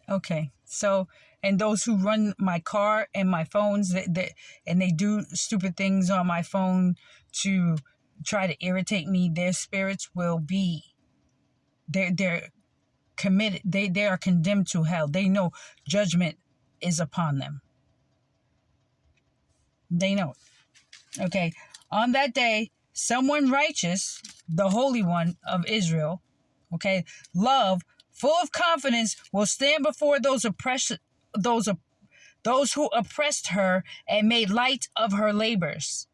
Okay. So, and those who run my car and my phones, and they do stupid things on my phone to try to irritate me, their spirits will be, they're committed. They are condemned to hell. They know judgment is upon them. They know it. Okay. On that day, someone righteous, the Holy One of Israel, okay, love, full of confidence, will stand before those who oppressed her and made light of her labors.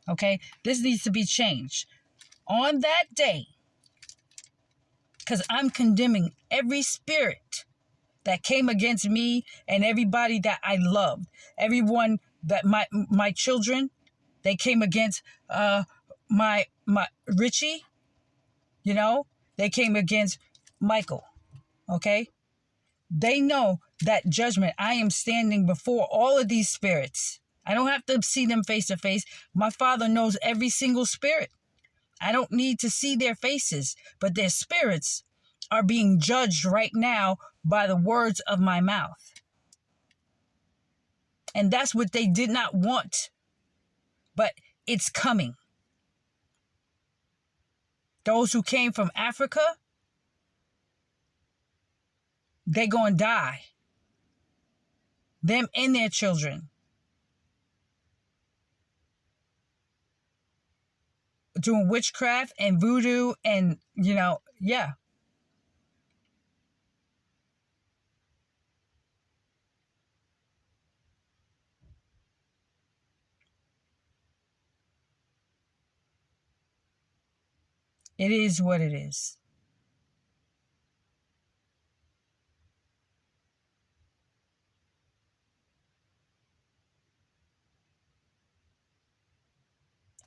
Okay, this needs to be changed. On that day, because I'm condemning every spirit that came against me and everybody that I loved, everyone that my children, they came against my Richie, they came against Michael. Okay, they know that judgment. I am standing before all of these spirits. I don't have to see them face to face. My Father knows every single spirit. I don't need to see their faces, but their spirits are being judged right now by the words of my mouth. And that's what they did not want, but it's coming. Those who came from Africa, they're going to die. Them and their children. Doing witchcraft and voodoo and, yeah. It is what it is.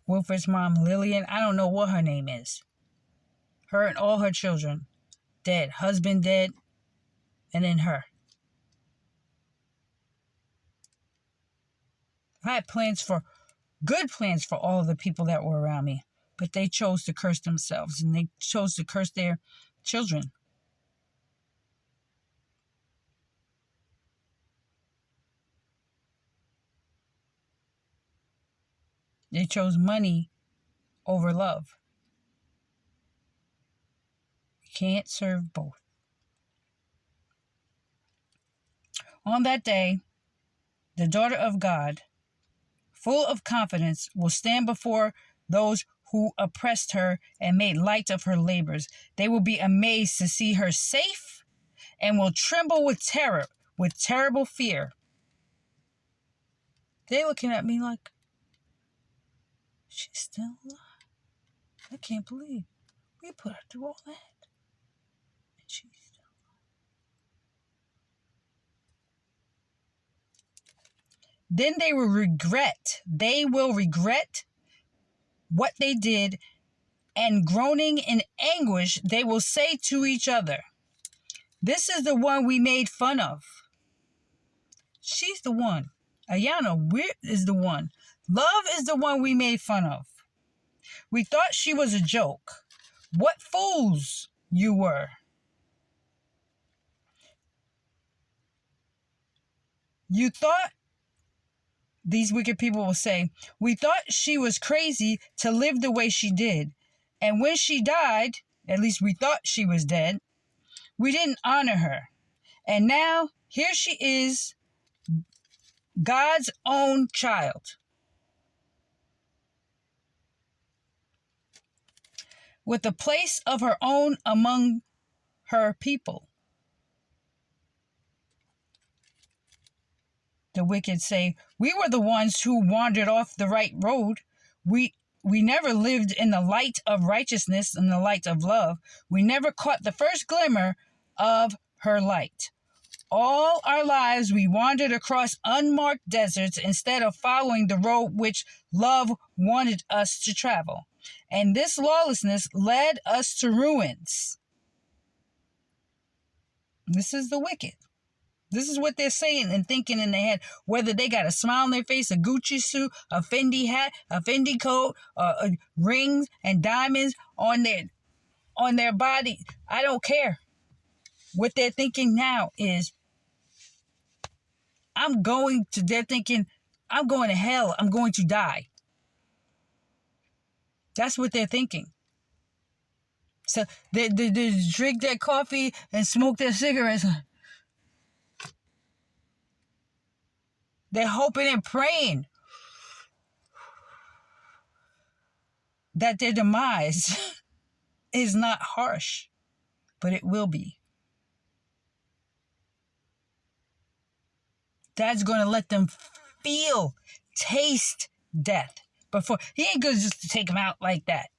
Wilfred's mom, Lillian, I don't know what her name is. Her and all her children dead. Husband dead, and then her. I had good plans for all of the people that were around me, but they chose to curse themselves, and they chose to curse their children. They chose money over love. You can't serve both. On that day, the daughter of God, full of confidence, will stand before those who oppressed her and made light of her labors. They will be amazed to see her safe and will tremble with terror, with terrible fear. They're looking at me like, she's still alive. I can't believe we put her through all that. And she's still alive. Then they will regret. They will regret what they did, and groaning in anguish, they will say to each other, this is the one we made fun of. She's the one. Ayana is the one. Love is the one we made fun of. We thought she was a joke. What fools you were. You thought, these wicked people will say, we thought she was crazy to live the way she did. And when she died, at least we thought she was dead, we didn't honor her. And now, here she is, God's own child. With a place of her own among her people. The wicked say, we were the ones who wandered off the right road. We never lived in the light of righteousness and the light of love. We never caught the first glimmer of her light. All our lives we wandered across unmarked deserts instead of following the road which love wanted us to travel. And this lawlessness led us to ruins. This is the wicked. This is what they're saying and thinking in their head. Whether they got a smile on their face, a Gucci suit, a Fendi hat, a Fendi coat, rings and diamonds on their body. I don't care. What they're thinking now is they're thinking, I'm going to hell. I'm going to die. That's what they're thinking. So they drink their coffee and smoke their cigarettes. They're hoping and praying that their demise is not harsh, but it will be. Dad's going to let them taste death. He ain't going to just take them out like that.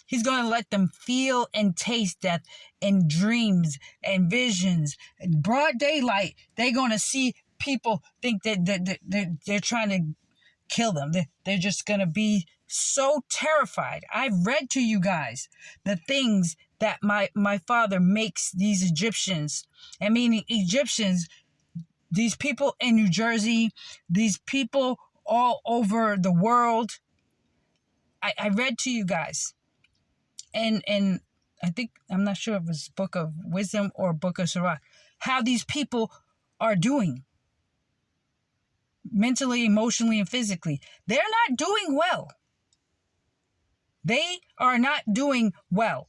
He's going to let them feel and taste death in dreams and visions. In broad daylight, they're going to see people think that they're trying to kill them. They're just going to be so terrified. I've read to you guys the things that my father makes these Egyptians. I mean, Egyptians, these people in New Jersey, these people all over the world. I read to you guys. And I think, I'm not sure if it was Book of Wisdom or Book of Sirach, how these people are doing mentally, emotionally, and physically. They're not doing well. They are not doing well.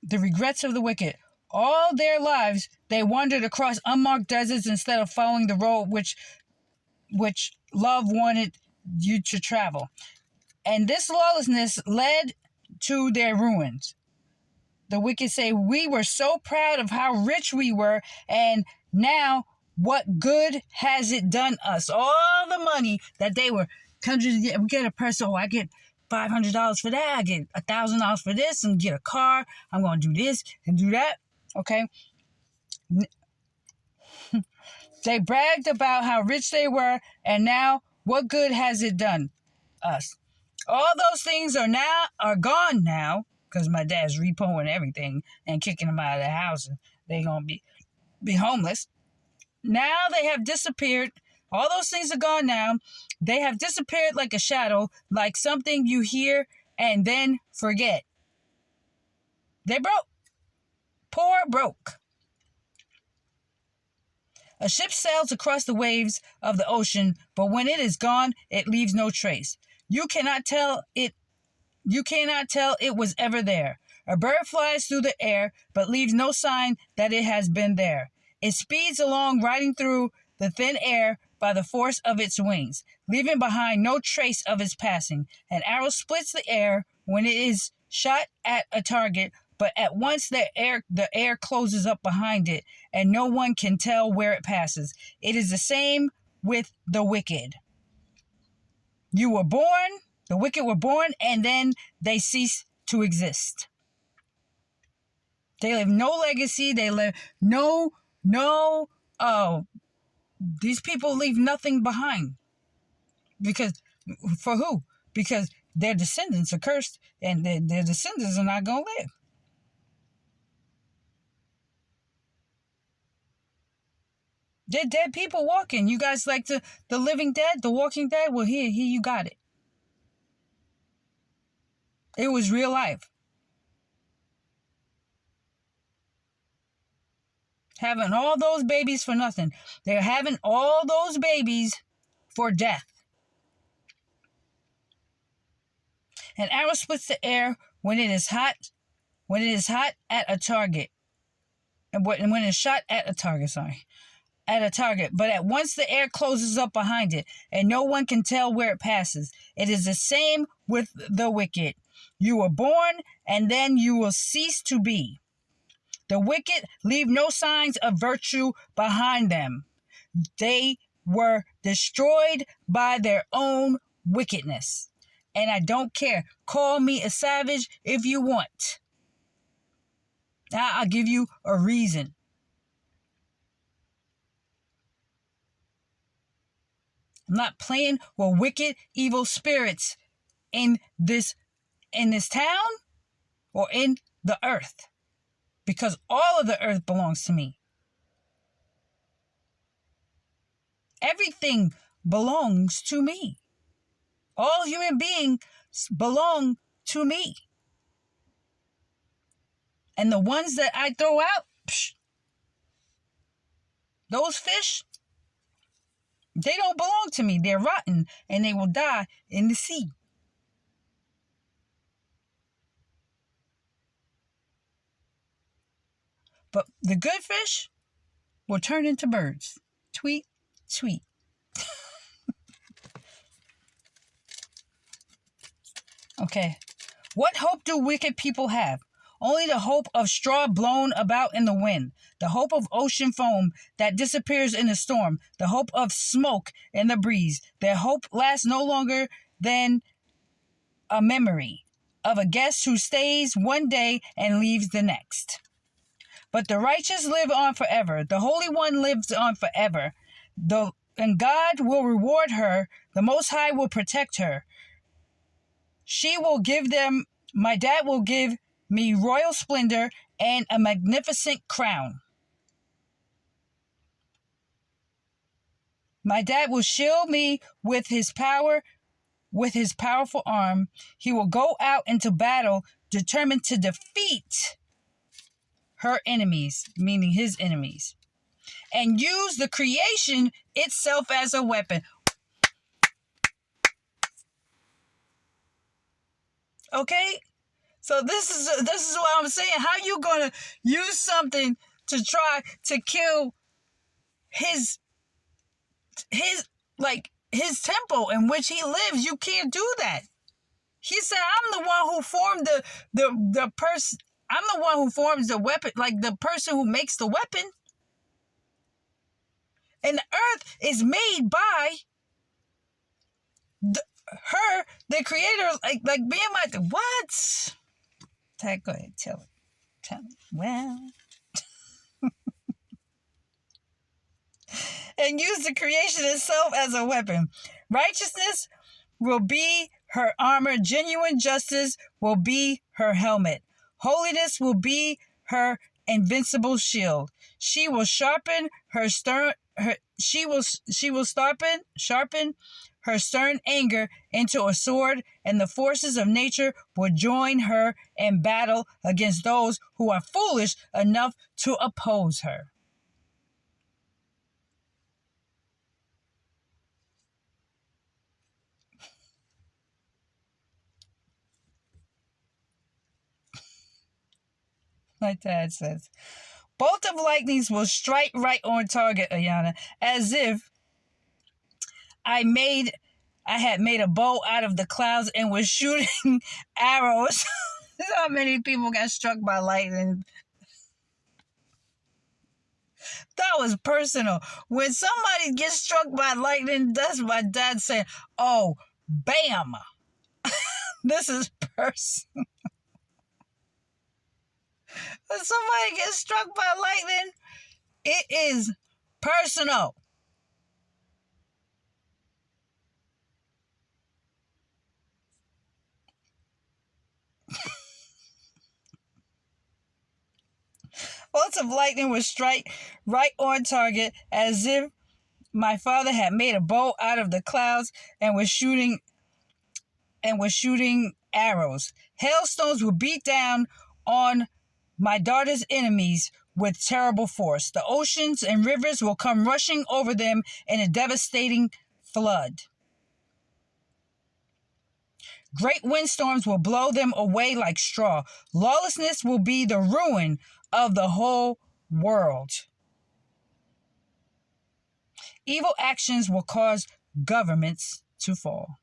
The regrets of the wicked. All their lives, they wandered across unmarked deserts instead of following the road which love wanted you to travel. And this lawlessness led to their ruins. The wicked say, we were so proud of how rich we were, and now what good has it done us? All the money that they were get a person, I get $500 for that, I get $1,000 for this, and get a car, I'm going to do this and do that, okay? They bragged about how rich they were, and now what good has it done us? All those things are gone now, because my dad's repoing everything and kicking them out of the house, and they're going to be homeless. Now they have disappeared. All those things are gone now. They have disappeared like a shadow, like something you hear and then forget. They broke. Poor broke. A ship sails across the waves of the ocean, but when it is gone, it leaves no trace. You cannot tell it was ever there. A bird flies through the air, but leaves no sign that it has been there. It speeds along, riding through the thin air by the force of its wings, leaving behind no trace of its passing. An arrow splits the air when it is shot at a target, but at once the air closes up behind it, and no one can tell where it passes. It is the same with the wicked. You were born, the wicked were born, and then they cease to exist. They leave no legacy. They leave these people leave nothing behind. Because, for who? Because their descendants are cursed, and their descendants are not going to live. They're dead people walking. You guys like the living dead, the walking dead? Well, here you got it. It was real life. Having all those babies for nothing. They're having all those babies for death. An arrow splits the air when it is hot at a target. And when it's shot at a target, at a target, but at once the air closes up behind it, and no one can tell where it passes. It is the same with the wicked. You were born, and then you will cease to be. The wicked leave no signs of virtue behind them. They were destroyed by their own wickedness. And I don't care. Call me a savage if you want. Now I'll give you a reason. I'm not playing with wicked, evil spirits in this town or in the earth, because all of the earth belongs to me. Everything belongs to me. All human beings belong to me. And the ones that I throw out, those fish, they don't belong to me. They're rotten and they will die in the sea. But the good fish will turn into birds. Tweet, tweet. Okay. What hope do wicked people have? Only the hope of straw blown about in the wind, the hope of ocean foam that disappears in a storm, the hope of smoke in the breeze. Their hope lasts no longer than a memory of a guest who stays one day and leaves the next. But the righteous live on forever. The Holy One lives on forever. And God will reward her. The Most High will protect her. She will give them, my dad will give me royal splendor and a magnificent crown. My dad will shield me with his power, with his powerful arm. He will go out into battle determined to defeat her enemies, meaning his enemies, and use the creation itself as a weapon. Okay? So this is what I'm saying. How you gonna use something to try to kill his temple in which he lives? You can't do that. He said, I'm the one who formed the person. I'm the one who forms the weapon, like the person who makes the weapon. And the earth is made by the creator, like being my, what? Go ahead, tell it. Well. And use the creation itself as a weapon. Righteousness will be her armor. Genuine justice will be her helmet. Holiness will be her invincible shield. She will sharpen her stern. She will sharpen her stern anger into a sword, and the forces of nature will join her in battle against those who are foolish enough to oppose her. My dad says, bolt of lightnings will strike right on target, Ayana, as if I had made a bow out of the clouds and was shooting arrows. How many people got struck by lightning? That was personal. When somebody gets struck by lightning, that's my dad saying, oh, bam. This is personal. When somebody gets struck by lightning, it is personal. Bolts of lightning would strike right on target, as if my father had made a bow out of the clouds and was shooting arrows. Hailstones would beat down on my daughter's enemies with terrible force. The oceans and rivers will come rushing over them in a devastating flood. Great windstorms will blow them away like straw. Lawlessness will be the ruin of the whole world. Evil actions will cause governments to fall.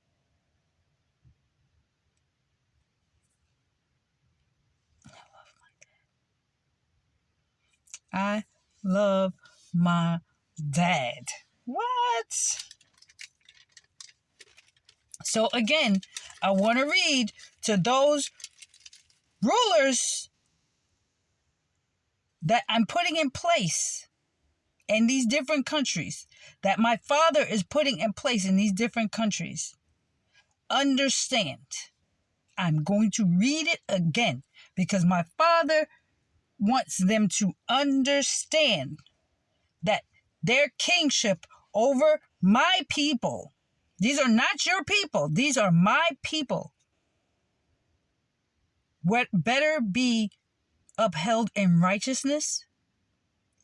I love my dad. What? So again, I want to read to those rulers that I'm putting in place in these different countries, that my father is putting in place in these different countries. Understand. I'm going to read it again because my father wants them to understand that their kingship over my people, these are not your people, these are my people, what better be upheld in righteousness,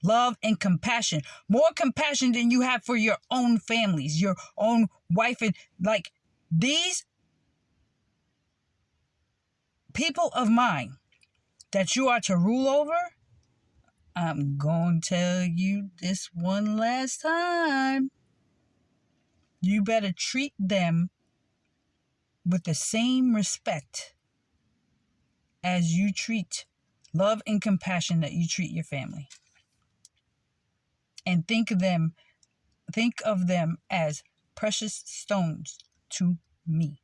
love, and compassion. More compassion than you have for your own families, your own wife, and like these people of mine that you are to rule over. I'm going to tell you this one last time. You better treat them with the same respect as you treat love and compassion that you treat your family. And think of them as precious stones to me.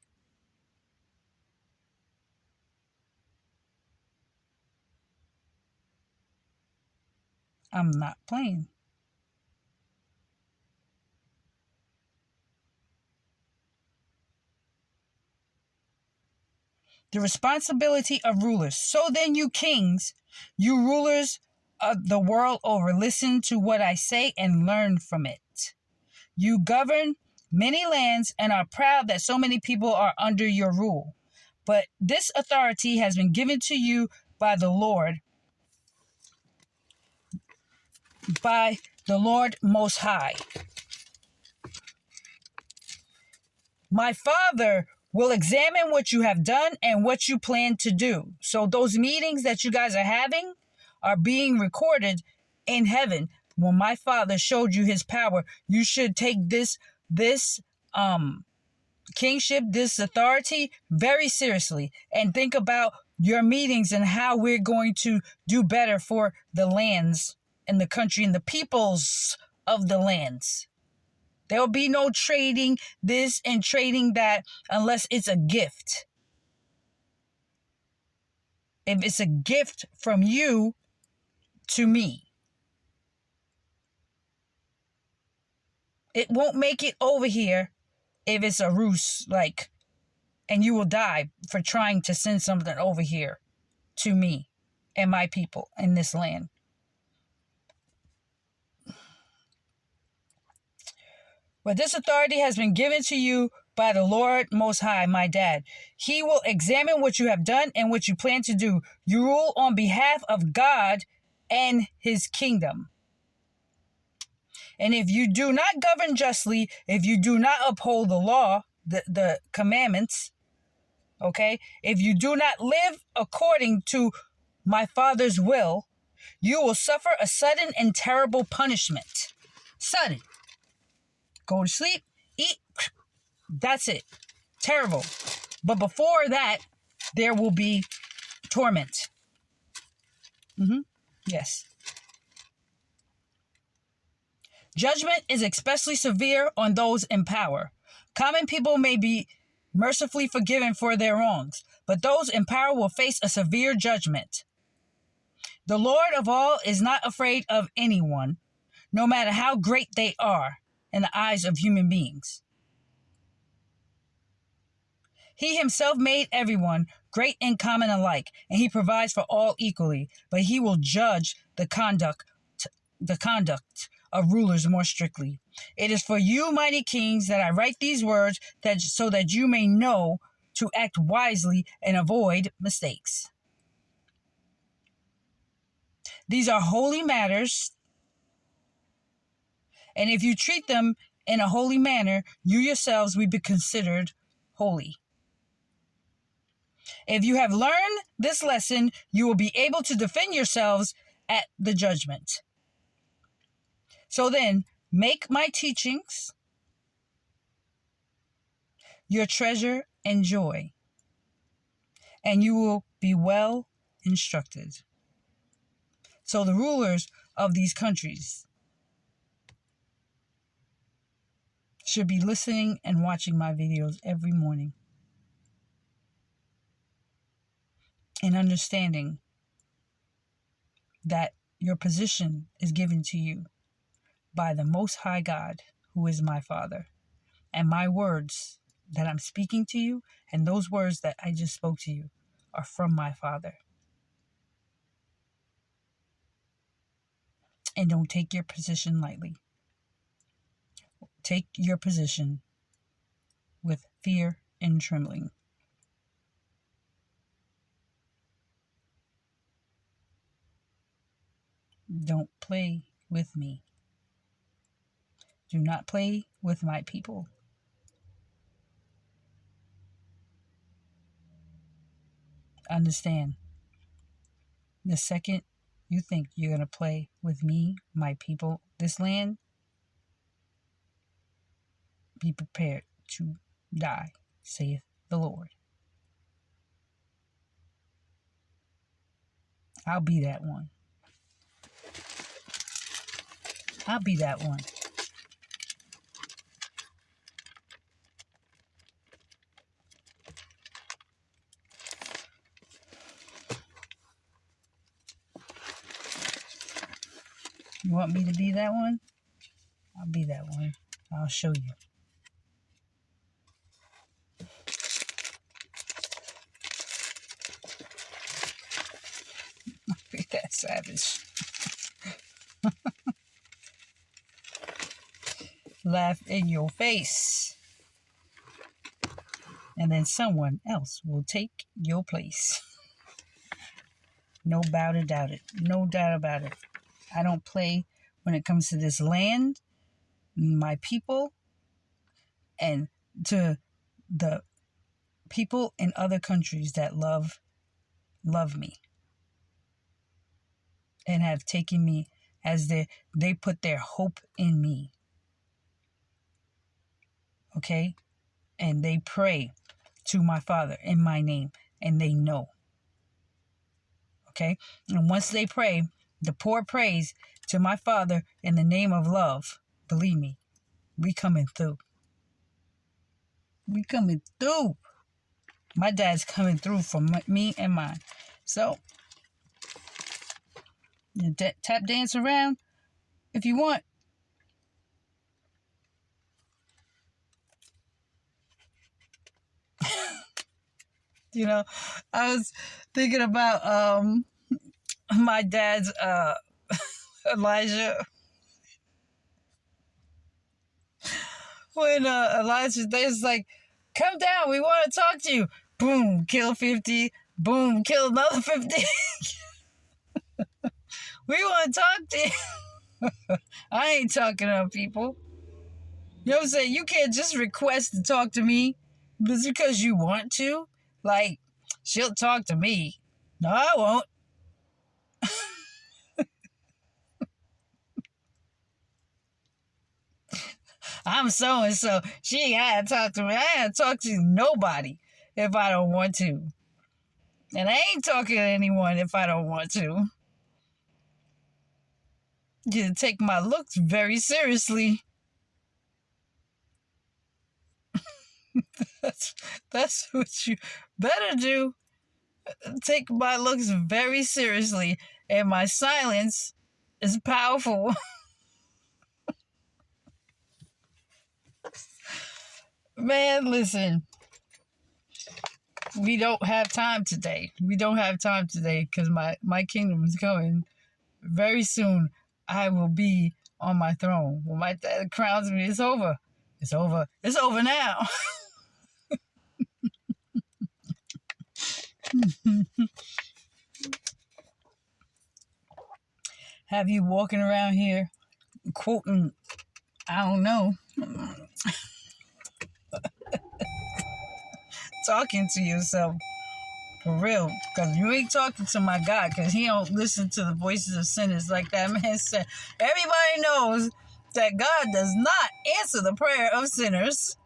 I'm not playing. The responsibility of rulers. So then, you kings, you rulers of the world over, listen to what I say and learn from it. You govern many lands and are proud that so many people are under your rule. But this authority has been given to you by the Lord Most High. My Father will examine what you have done and what you plan to do. So those meetings that you guys are having are being recorded in heaven. When my Father showed you his power, you should take this kingship, this authority very seriously, and think about your meetings and how we're going to do better for the lands and the country and the peoples of the lands. There will be no trading this and trading that unless it's a gift. If it's a gift from you to me, it won't make it over here if it's a ruse, and you will die for trying to send something over here to me and my people in this land. But this authority has been given to you by the Lord Most High, my dad. He will examine what you have done and what you plan to do. You rule on behalf of God and his kingdom. And if you do not govern justly, if you do not uphold the law, the commandments, okay, if you do not live according to my Father's will, you will suffer a sudden and terrible punishment. Sudden. Go to sleep, eat, that's it. Terrible. But before that, there will be torment. Yes. Judgment is especially severe on those in power. Common people may be mercifully forgiven for their wrongs, but those in power will face a severe judgment. The Lord of all is not afraid of anyone, no matter how great they are in the eyes of human beings. He himself made everyone great and common alike, and he provides for all equally, but he will judge the conduct of rulers more strictly. It is for you, mighty kings, that I write these words, so that you may know to act wisely and avoid mistakes. These are holy matters, and if you treat them in a holy manner, you yourselves will be considered holy. If you have learned this lesson, you will be able to defend yourselves at the judgment. So then, make my teachings your treasure and joy, and you will be well instructed. So the rulers of these countries should be listening and watching my videos every morning and understanding that your position is given to you by the Most High God, who is my Father. And my words that I'm speaking to you and those words that I just spoke to you are from my Father. And don't take your position lightly. Take your position with fear and trembling. Don't play with me. Do not play with my people. Understand, the second you think you're going to play with me, my people, this land, be prepared to die, saith the Lord. I'll be that one. I'll be that one. You want me to be that one? I'll be that one. I'll show you. Be that savage. Laugh in your face. And then someone else will take your place. No doubt about it. No doubt about it. I don't play when it comes to this land, my people, and to the people in other countries that love me and have taken me as they put their hope in me. Okay? And they pray to my Father in my name, and they know. Okay? And once they pray, the poor prays to my Father in the name of love. Believe me, we coming through. We coming through. My dad's coming through for me and mine. So, you tap dance around if you want. You know, I was thinking about my dad's Elijah. When Elijah, there's like, come down, we want to talk to you. Boom, kill 50. Boom, kill another 50. We want to talk to you. I ain't talking to people. You know what I'm saying? You can't just request to talk to me just because you want to. Like, she'll talk to me. No, I won't. I'm so-and-so. She ain't had to talk to me. I ain't talk to nobody if I don't want to. And I ain't talking to anyone if I don't want to. You take my looks very seriously. That's what you better do. Take my looks very seriously. And my silence is powerful. Man, listen. We don't have time today. We don't have time today because my kingdom is coming very soon. I will be on my throne. When my dad crowns me, it's over. It's over. It's over now. Have you walking around here quoting, I don't know, talking to yourself for real? Because you ain't talking to my God, because he don't listen to the voices of sinners like that man said. Everybody knows that God does not answer the prayer of sinners.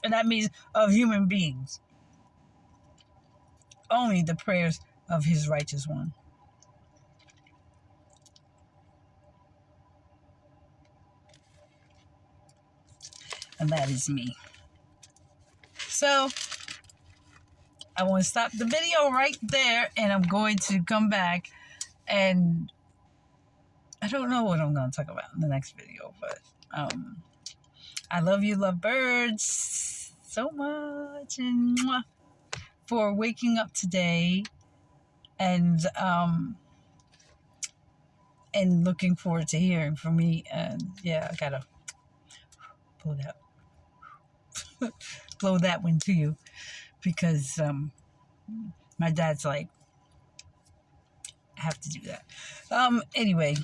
And that means of human beings. Only the prayers of his righteous one. And that is me. So, I want to stop the video right there, and I'm going to come back, and I don't know what I'm going to talk about in the next video, but I love you, love birds, so much, and for waking up today, and looking forward to hearing from me. And yeah, I gotta blow that one to you, because my dad's like, have to do that. Anyway,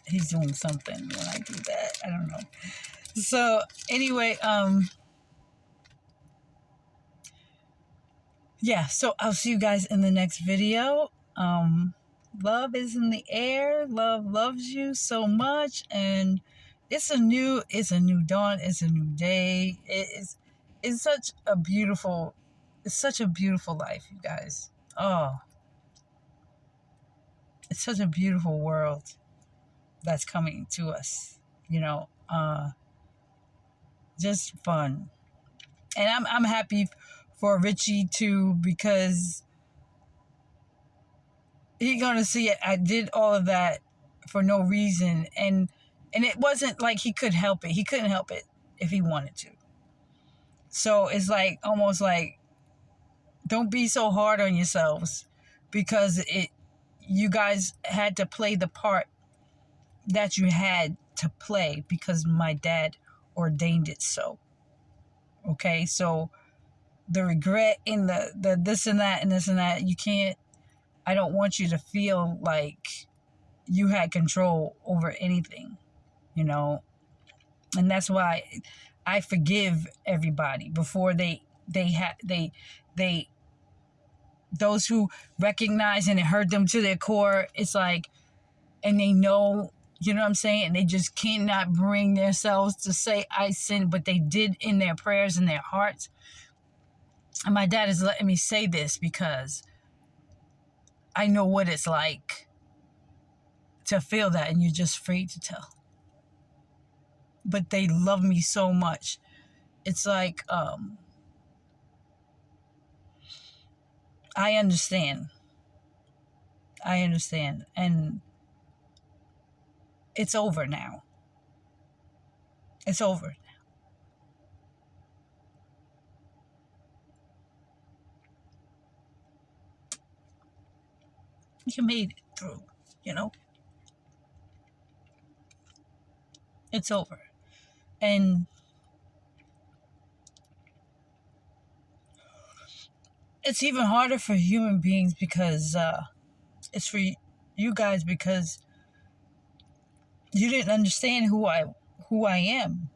he's doing something when I do that. I don't know. So anyway, yeah, so I'll see you guys in the next video. Love is in the air. Love loves you so much, and it's a new dawn. It's a new day. It's such a beautiful life, you guys. Oh, it's such a beautiful world that's coming to us. Just fun, and I'm happy for Richie too, because he's gonna see it. I did all of that for no reason, and it wasn't like he could help it. He couldn't help it if he wanted to. So it's like almost like, don't be so hard on yourselves, because you guys had to play the part that you had to play because my dad ordained it so. Okay, so the regret in the this and that and this and that, you can't. I don't want you to feel like you had control over anything, and that's why I forgive everybody before they those who recognize and it hurt them to their core. It's like, and they know, you know what I'm saying, and they just cannot bring themselves to say I sinned, but they did in their prayers and their hearts. And my dad is letting me say this because I know what it's like to feel that, and you're just afraid to tell. But they love me so much. It's like, I understand. And it's over now. It's over. You made it through, It's over. And it's even harder for human beings because it's for you guys, because you didn't understand who I am,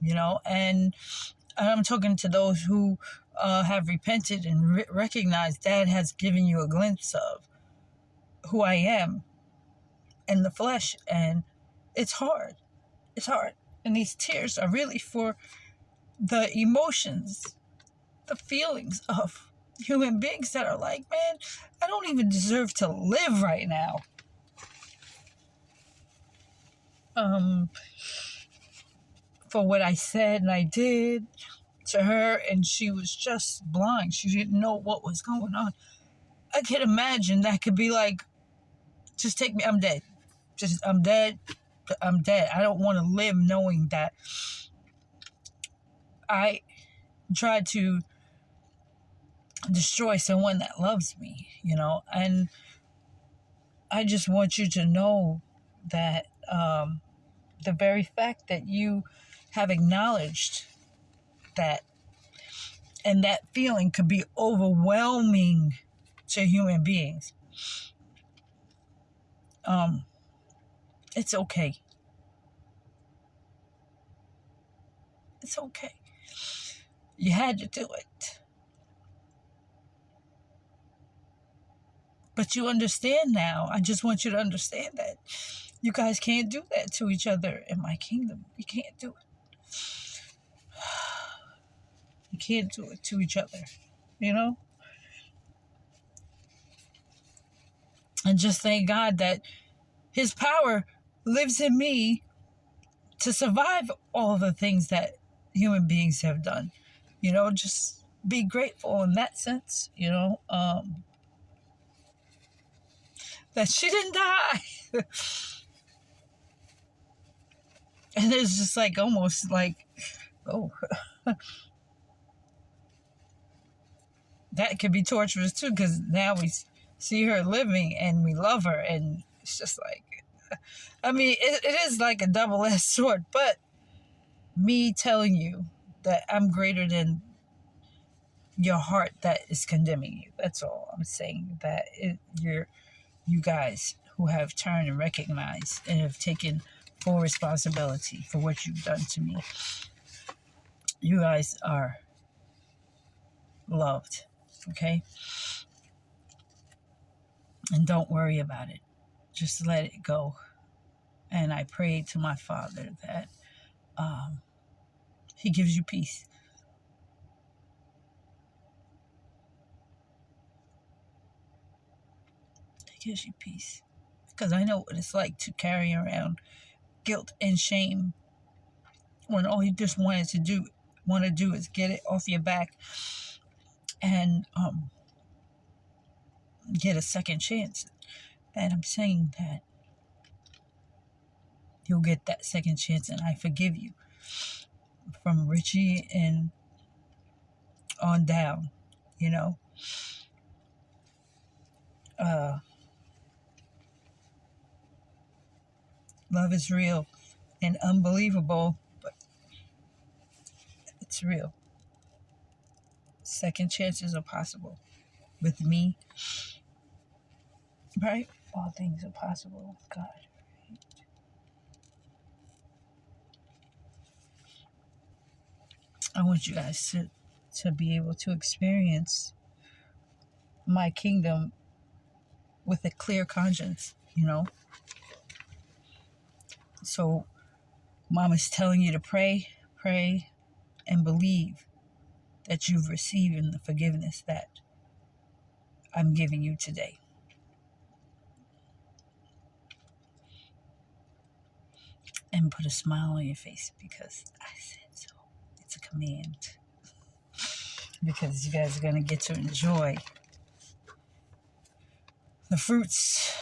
and I'm talking to those who have repented and recognized Dad has given you a glimpse of who I am in the flesh, and it's hard. It's hard. And these tears are really for the emotions, the feelings of human beings that are like, man, I don't even deserve to live right now. For what I said and I did to her, and she was just blind. She didn't know what was going on. I can imagine that could be like, just take me, I'm dead. I'm dead. I don't want to live knowing that I tried to destroy someone that loves me, and I just want you to know that the very fact that you have acknowledged that, and that feeling could be overwhelming to human beings. It's okay. It's okay. You had to do it. But you understand now. I just want you to understand that you guys can't do that to each other in my kingdom. You can't do it. You can't do it to each other, And just thank God that His power lives in me to survive all of the things that human beings have done. Just be grateful in that sense, that she didn't die. And it's just like, almost like, oh, that could be torturous too, because now we see her living and we love her, and it's just like, I mean, it is like a double-edged sword, but me telling you that I'm greater than your heart that is condemning you. That's all I'm saying. That you guys who have turned and recognized and have taken full responsibility for what you've done to me. You guys are loved, okay? And don't worry about it. Just let it go. And I pray to my Father that He gives you peace. He gives you peace. Because I know what it's like to carry around guilt and shame when all you just want to do is get it off your back and get a second chance. And I'm saying that you'll get that second chance, and I forgive you. From Richie and on down, you know. Love is real and unbelievable, but it's real. Second chances are possible with me, right? All things are possible with God. I want you guys to be able to experience my kingdom with a clear conscience, you know. So Mama's telling you to pray, and believe that you've received the forgiveness that I'm giving you today. And put a smile on your face because I said so. It's a command. Because you guys are going to get to enjoy the fruits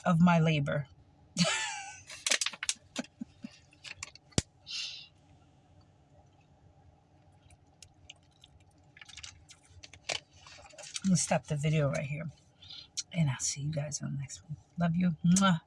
of my labor. I'm going to stop the video right here. And I'll see you guys on the next one. Love you. Mwah.